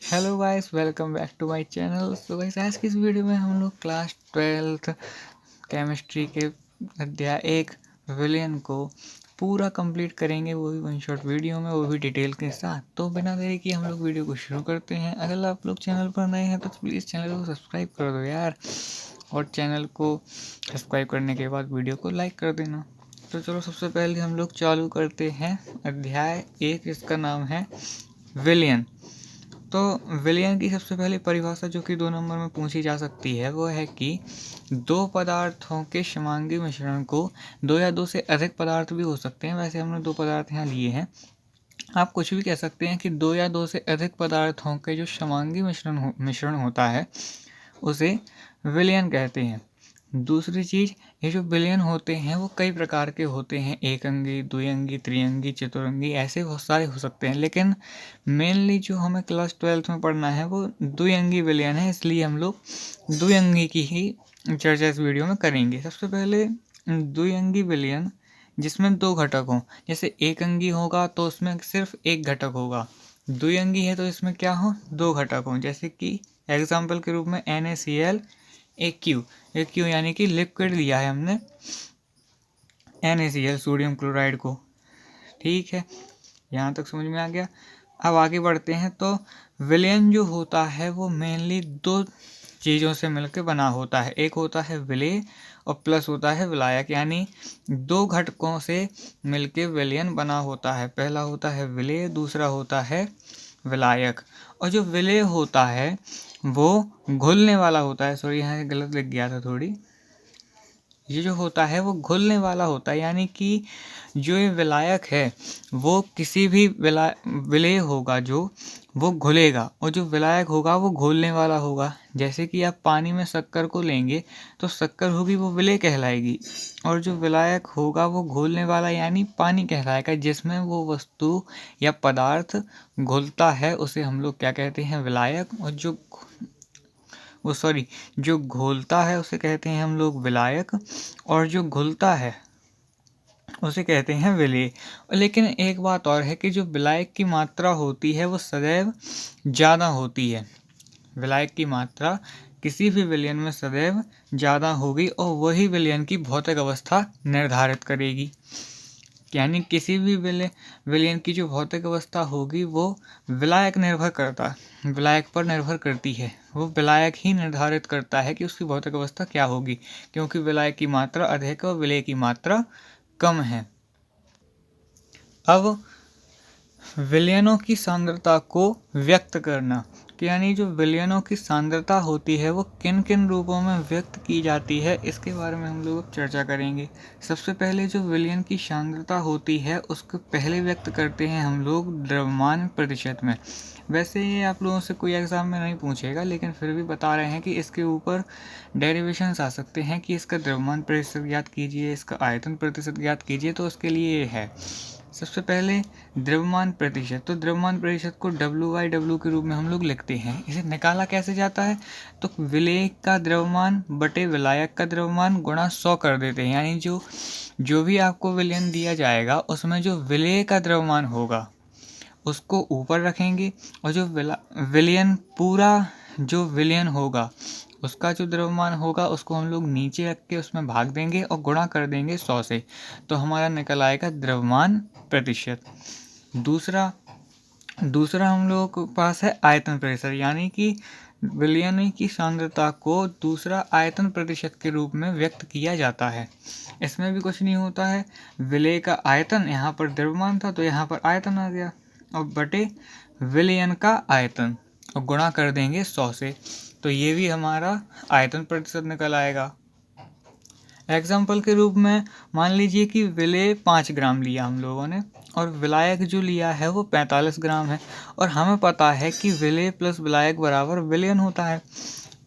Hello guys, welcome back to my channel. So guys, आज की इस वीडियो में हम लोग क्लास 12th केमिस्ट्री के अध्याय 1 विलियन को पूरा कंप्लीट करेंगे, वो भी वन शॉट वीडियो में, वो भी डिटेल के साथ। तो बिना देरी किए हम लोग वीडियो को शुरू करते हैं। अगर आप लोग चैनल पर नए हैं तो प्लीज़ चैनल को सब्सक्राइब कर दो यार, और चैनल को सब्सक्राइब करने के बाद वीडियो को लाइक कर देना। तो चलो, सबसे पहले हम लोग चालू करते हैं अध्याय 1, इसका नाम है विलियन। तो विलियन की सबसे पहली परिभाषा जो कि 2 नंबर में पूछी जा सकती है वो है कि दो पदार्थों के समांगी मिश्रण को, दो या दो से अधिक पदार्थ भी हो सकते हैं, वैसे हमने 2 पदार्थ यहाँ लिए हैं। आप कुछ भी कह सकते हैं कि दो या दो से अधिक पदार्थों के जो समांगी मिश्रण होता है उसे विलियन कहते हैं। दूसरी चीज़, ये जो विलियन होते हैं वो कई प्रकार के होते हैं, एक अंगी, द्विअंगी, त्रिअंगी, चतुरंगी, ऐसे बहुत सारे हो सकते हैं। लेकिन मेनली जो हमें क्लास 12th में पढ़ना है वो द्विअंगी विलियन है, इसलिए हम लोग द्विअंगी की ही चर्चा इस वीडियो में करेंगे। सबसे पहले द्विअंगी विलियन, जिसमें 2 घटक हों। जैसे एक अंगी होगा तो उसमें सिर्फ एक घटक होगा, द्विअंगी है तो इसमें क्या हो, 2 घटक हों। जैसे कि एग्जाम्पल के रूप में NaCl एक क्यू यानी कि लिक्विड लिया है हमने NaCl सोडियम क्लोराइड को। ठीक है, यहाँ तक समझ में आ गया। अब आगे बढ़ते हैं। तो विलयन जो होता है वो मेनली 2 चीज़ों से मिलकर बना होता है। एक होता है विलेय और प्लस होता है विलायक, यानी 2 घटकों से मिलकर विलयन बना होता है। पहला होता है विलेय, दूसरा होता है विलायक। और जो विलेय होता है वो घुलने वाला होता है। सॉरी, यहाँ गलत लिख गया था थोड़ी। ये जो होता है वो घुलने वाला होता है, यानी कि जो ये विलायक है वो किसी भी विलेय होगा जो वो घुलेगा, और जो विलायक होगा वो घोलने वाला होगा। जैसे कि आप पानी में शक्कर को लेंगे तो शक्कर होगी वो विलेय कहलाएगी, और जो विलायक होगा वो घोलने वाला यानी पानी कहलाएगा। जिसमें वो वस्तु या पदार्थ घुलता है उसे हम लोग क्या कहते हैं, विलायक। और जो घोलता है उसे कहते हैं हम लोग विलायक, और जो घुलता है उसे कहते हैं विलेय। लेकिन एक बात और है कि जो विलायक की मात्रा होती है वो सदैव ज़्यादा होती है। विलायक की मात्रा किसी भी विलयन में सदैव ज़्यादा होगी, और वही विलयन की भौतिक अवस्था निर्धारित करेगी। यानी किसी भी विलयन की जो भौतिक अवस्था होगी वो विलायक पर निर्भर करती है। वो विलायक ही निर्धारित करता है कि उसकी भौतिक अवस्था क्या होगी, क्योंकि विलायक की मात्रा अधिक है और विलेय की मात्रा कम है। अब विलयनों की सांद्रता को व्यक्त करना, यानी जो विलयनों की सांद्रता होती है वो किन किन रूपों में व्यक्त की जाती है, इसके बारे में हम लोग चर्चा करेंगे। सबसे पहले जो विलयन की सांद्रता होती है उसको पहले व्यक्त करते हैं हम लोग द्रव्यमान प्रतिशत में। वैसे ये आप लोगों से कोई एग्जाम में नहीं पूछेगा, लेकिन फिर भी बता रहे हैं कि इसके ऊपर डेरिवेशंस आ सकते हैं कि इसका द्रव्यमान प्रतिशत ज्ञात कीजिए, इसका आयतन प्रतिशत ज्ञात कीजिए। तो उसके लिए ये है सबसे पहले द्रव्यमान प्रतिशत। तो द्रव्यमान प्रतिशत को W/W के रूप में हम लोग लिखते हैं। इसे निकाला कैसे जाता है, तो विलेय का द्रव्यमान बटे विलायक का द्रव्यमान गुणा 100 कर देते हैं। यानी जो भी आपको विलयन दिया जाएगा उसमें जो विलेय का द्रव्यमान होगा उसको ऊपर रखेंगे, और जो विलयन होगा उसका जो द्रव्यमान होगा उसको हम लोग नीचे रख के उसमें भाग देंगे और गुणा कर देंगे 100 से। तो हमारा निकल आएगा द्रव्यमान प्रतिशत। दूसरा हम लोगों के पास है आयतन प्रतिशत, यानी कि विलयन की सांद्रता को दूसरा आयतन प्रतिशत के रूप में व्यक्त किया जाता है। इसमें भी कुछ नहीं होता है, विलेय का आयतन, यहाँ पर द्रव्यमान था तो यहाँ पर आयतन आ गया, और बटे विलयन का आयतन और गुणा कर देंगे 100 से। तो ये भी हमारा आयतन प्रतिशत निकल आएगा। एग्जाम्पल के रूप में मान लीजिए कि विलेय 5 ग्राम लिया हम लोगों ने, और विलायक जो लिया है वो 45 ग्राम है, और हमें पता है कि विलेय प्लस विलायक बराबर विलयन होता है।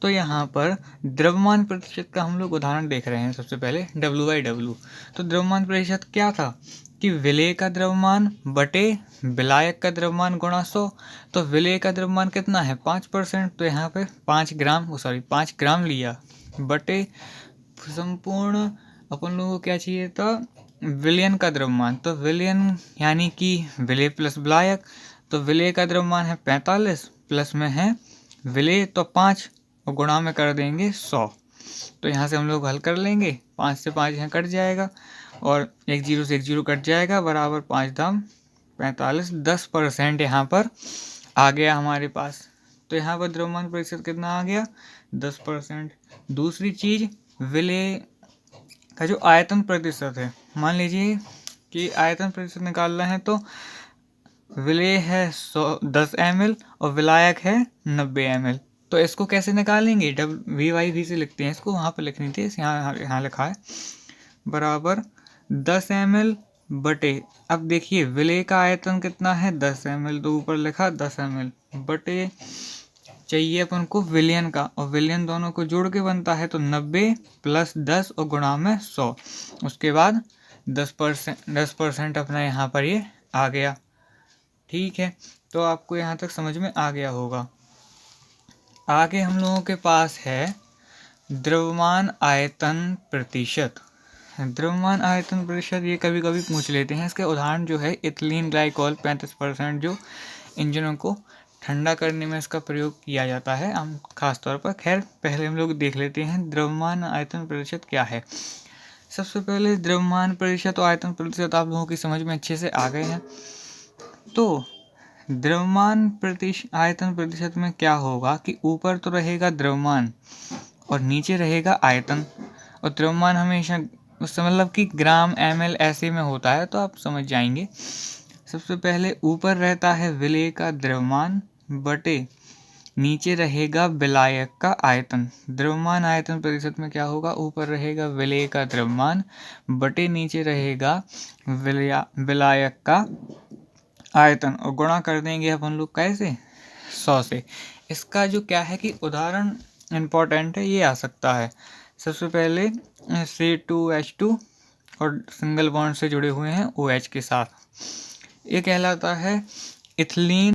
तो यहाँ पर द्रव्यमान प्रतिशत का हम लोग उदाहरण देख रहे हैं। सबसे पहले W/W। तो द्रव्यमान प्रतिशत क्या था कि विलेय का द्रव्यमान बटे विलायक का द्रव्यमान गुणा 100। तो विलेय का द्रव्यमान कितना है, 5%, तो यहाँ पे 5 ग्राम लिया बटे संपूर्ण अपन लोगों को क्या चाहिए था, विलयन का द्रव्यमान। तो विलयन यानी कि विलेय प्लस विलायक, तो विलेय का द्रव्यमान है 45 प्लस में है विलेय तो 5 और गुणा में कर देंगे 100। तो यहाँ से हम लोग हल कर लेंगे, 5 से 5 यहाँ कट जाएगा और 1 जीरो से 1 जीरो कट जाएगा, बराबर 5 दाम 45, 10% यहाँ पर आ गया हमारे पास। तो यहाँ पर द्रव्यमान प्रतिशत कितना आ गया, 10%। दूसरी चीज विलेय का जो आयतन प्रतिशत है, मान लीजिए कि आयतन प्रतिशत निकालना है तो विलेय है 10 ml और विलायक है 90 ml। तो इसको कैसे निकालेंगे, VYV से लिखते हैं इसको, वहाँ पर लिखनी थी, यहाँ लिखा है बराबर 10 ml बटे, अब देखिए विलेय का आयतन कितना है 10 ml, तो ऊपर लिखा 10 ml बटे चाहिए अपन को विलियन का, और विलियन दोनों को जोड़ के बनता है तो 90 प्लस 10 और गुणा में 100, उसके बाद 10% अपना यहाँ पर ये आ गया। ठीक है, तो आपको यहाँ तक समझ में आ गया होगा। आगे हम लोगों के पास है द्रव्यमान आयतन प्रतिशत। द्रव्यमान आयतन प्रतिशत ये कभी कभी पूछ लेते हैं। इसके उदाहरण जो है इथिलीन ग्लाइकोल 35%, जो इंजनों को ठंडा करने में इसका प्रयोग किया जाता है हम खास तौर पर। खैर पहले हम लोग देख लेते हैं द्रव्यमान आयतन प्रतिशत क्या है। सबसे पहले द्रव्यमान प्रतिशत और आयतन प्रतिशत आप लोगों की समझ में अच्छे से आ गए हैं। तो द्रव्यमान आयतन प्रतिशत में क्या होगा कि ऊपर तो रहेगा द्रव्यमान और नीचे रहेगा आयतन, और द्रव्यमान हमेशा उससे मतलब कि ग्राम ml ऐसे में होता है, तो आप समझ जाएंगे। सबसे पहले ऊपर रहता है विलेय का द्रव्यमान बटे नीचे रहेगा विलायक का आयतन। द्रव्यमान आयतन प्रतिशत में क्या होगा, ऊपर रहेगा विलेय का द्रव्यमान बटे नीचे रहेगा विलायक का आयतन, और गुणा कर देंगे अपन लोग कैसे, 100 से। इसका जो क्या है कि उदाहरण इम्पोर्टेंट है, ये आ सकता है। सबसे पहले C2H2 और सिंगल बॉन्ड से जुड़े हुए हैं OH के साथ, ये कहलाता है इथिलीन